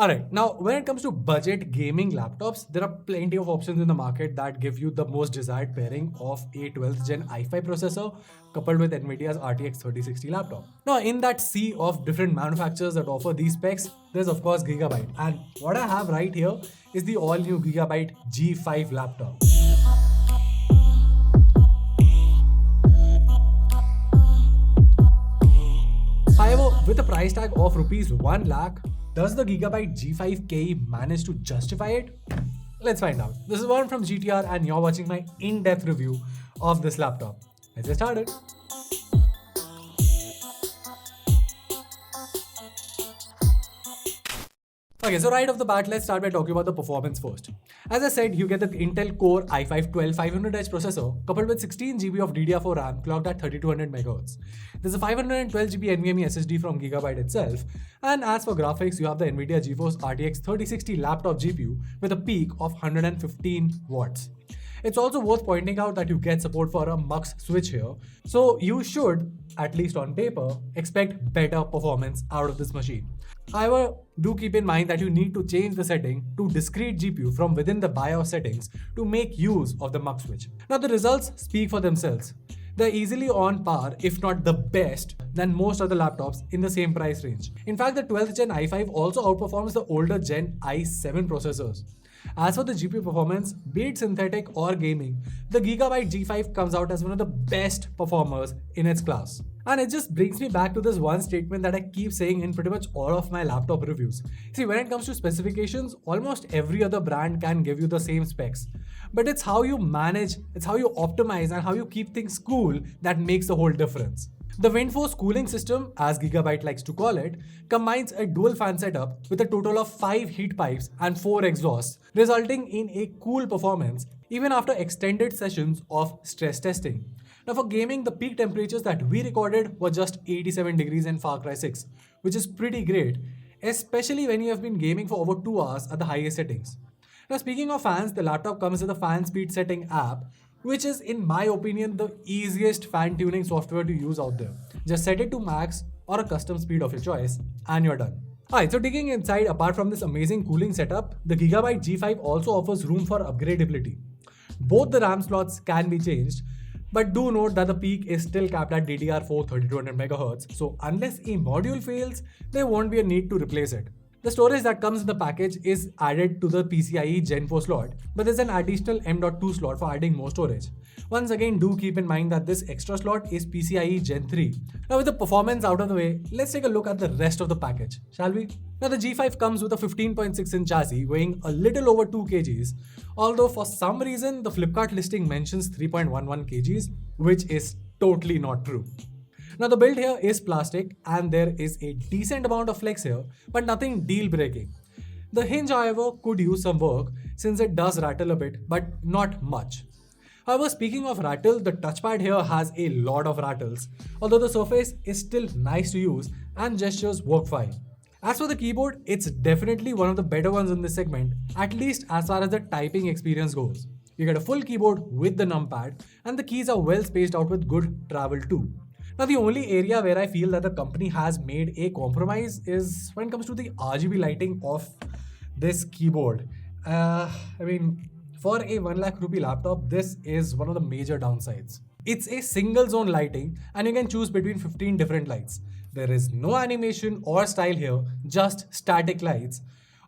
Alright, now when it comes to budget gaming laptops, there are plenty of options in the market that give you the most desired pairing of a 12th gen i5 processor coupled with Nvidia's RTX 3060 laptop. Now, in that sea of different manufacturers that offer these specs, there's of course Gigabyte. And what I have right here is the all new Gigabyte G5 laptop. However, with a price tag of rupees 1 lakh, does the Gigabyte G5K manage to justify it? Let's find out. This is Varun from GTR and you're watching my in-depth review of this laptop. Let's get started. Okay, so right off the bat, let's start by talking about the performance first. As I said, you get the Intel Core i5-12500H processor coupled with 16GB of DDR4 RAM clocked at 3200 MHz. There's a 512GB NVMe SSD from Gigabyte itself, and as for graphics, you have the Nvidia GeForce RTX 3060 laptop GPU with a peak of 115 watts. It's also worth pointing out that you get support for a MUX switch here, so you should, at least on paper, expect better performance out of this machine. However, do keep in mind that you need to change the setting to discrete GPU from within the BIOS settings to make use of the MUX switch. Now the results speak for themselves. They're easily on par, if not the best, than most other laptops in the same price range. In fact, the 12th Gen i5 also outperforms the older Gen i7 processors. As for the GPU performance, be it synthetic or gaming, the Gigabyte G5 comes out as one of the best performers in its class. And it just brings me back to this one statement that I keep saying in pretty much all of my laptop reviews. See, when it comes to specifications, almost every other brand can give you the same specs. But it's how you manage, it's how you optimize, and how you keep things cool that makes the whole difference. The Windforce cooling system, as Gigabyte likes to call it, combines a dual fan setup with a total of 5 heat pipes and 4 exhausts, resulting in a cool performance even after extended sessions of stress testing. Now for gaming, the peak temperatures that we recorded were just 87 degrees in Far Cry 6, which is pretty great, especially when you have been gaming for over 2 hours at the highest settings. Now speaking of fans, the laptop comes with a fan speed setting app, which is in my opinion the easiest fan tuning software to use out there. Just set it to max or a custom speed of your choice and you're done. Alright, so digging inside, apart from this amazing cooling setup, the Gigabyte G5 also offers room for upgradability. Both the RAM slots can be changed, but do note that the peak is still capped at DDR4 3200 MHz, so unless a module fails, there won't be a need to replace it. The storage that comes in the package is added to the PCIe Gen 4 slot, but there's an additional M.2 slot for adding more storage. Once again, do keep in mind that this extra slot is PCIe Gen 3. Now with the performance out of the way, let's take a look at the rest of the package, shall we? Now the G5 comes with a 15.6-inch chassis weighing a little over 2 kgs, although for some reason the Flipkart listing mentions 3.11 kgs, which is totally not true. Now the build here is plastic and there is a decent amount of flex here, but nothing deal breaking. The hinge however could use some work since it does rattle a bit, but not much. However, speaking of rattle, the touchpad here has a lot of rattles, although the surface is still nice to use and gestures work fine. As for the keyboard, it's definitely one of the better ones in this segment, at least as far as the typing experience goes. You get a full keyboard with the numpad and the keys are well spaced out with good travel too. Now the only area where I feel that the company has made a compromise is when it comes to the RGB lighting of this keyboard. For a 1 lakh rupee laptop, this is one of the major downsides. It's a single zone lighting and you can choose between 15 different lights. There is no animation or style here, just static lights,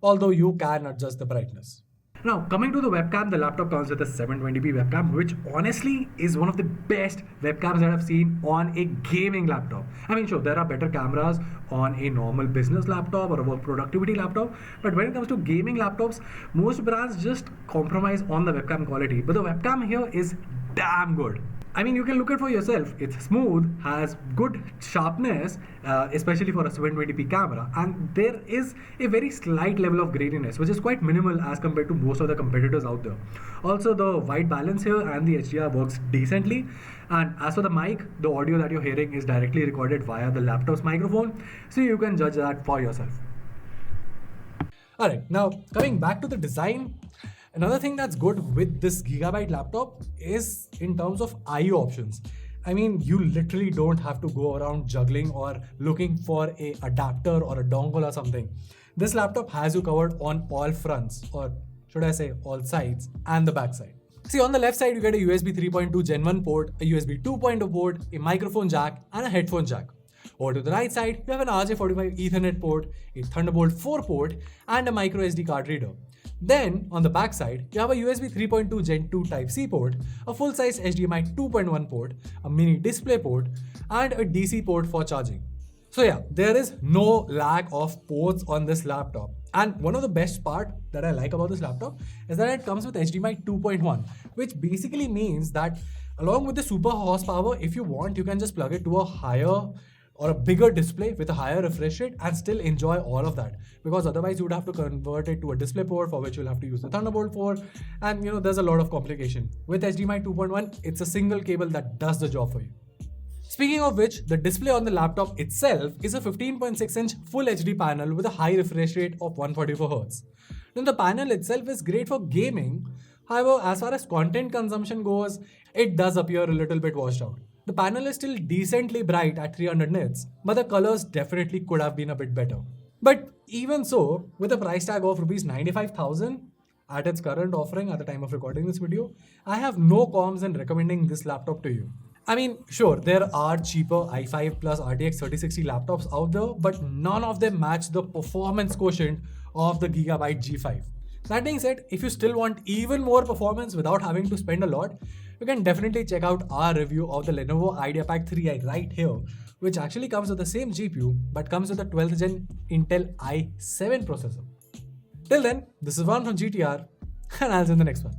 although you can adjust the brightness. Now, coming to the webcam, the laptop comes with a 720p webcam, which honestly is one of the best webcams that I've seen on a gaming laptop. I mean, sure, there are better cameras on a normal business laptop or a work productivity laptop, but when it comes to gaming laptops, most brands just compromise on the webcam quality, but the webcam here is damn good. I mean, you can look at it for yourself. It's smooth, has good sharpness, especially for a 720p camera, and there is a very slight level of graininess, which is quite minimal as compared to most of the competitors out there. Also, the white balance here and the HDR works decently. And as for the mic, the audio that you're hearing is directly recorded via the laptop's microphone, so you can judge that for yourself. Alright, now coming back to the design, another thing that's good with this Gigabyte laptop is in terms of I/O options. I mean, you literally don't have to go around juggling or looking for a adapter or a dongle or something. This laptop has you covered on all fronts, or should I say all sides, and the back side. See, on the left side, you get a USB 3.2 Gen 1 port, a USB 2.0 port, a microphone jack, and a headphone jack. Over to the right side, you have an RJ45 Ethernet port, a Thunderbolt 4 port, and a micro SD card reader. Then, on the back side, you have a USB 3.2 Gen 2 Type-C port, a full-size HDMI 2.1 port, a mini display port, and a DC port for charging. So yeah, there is no lack of ports on this laptop. And one of the best part that I like about this laptop is that it comes with HDMI 2.1, which basically means that along with the super horsepower, if you want, you can just plug it to a higher or a bigger display with a higher refresh rate and still enjoy all of that. Because otherwise you would have to convert it to a display port, for which you'll have to use the Thunderbolt 4. And there's a lot of complication. With HDMI 2.1, it's a single cable that does the job for you. Speaking of which, the display on the laptop itself is a 15.6-inch Full HD panel with a high refresh rate of 144Hz. Now the panel itself is great for gaming, however, as far as content consumption goes, it does appear a little bit washed out. The panel is still decently bright at 300 nits, but the colors definitely could have been a bit better. But even so, with a price tag of Rs 95,000 at its current offering at the time of recording this video, I have no qualms in recommending this laptop to you. I mean, sure, there are cheaper i5 plus RTX 3060 laptops out there, but none of them match the performance quotient of the Gigabyte G5. That being said, if you still want even more performance without having to spend a lot, you can definitely check out our review of the Lenovo IdeaPad 3i right here, which actually comes with the same GPU, but comes with a 12th gen Intel i7 processor. Till then, this is Varun from GTR, and I'll see you in the next one.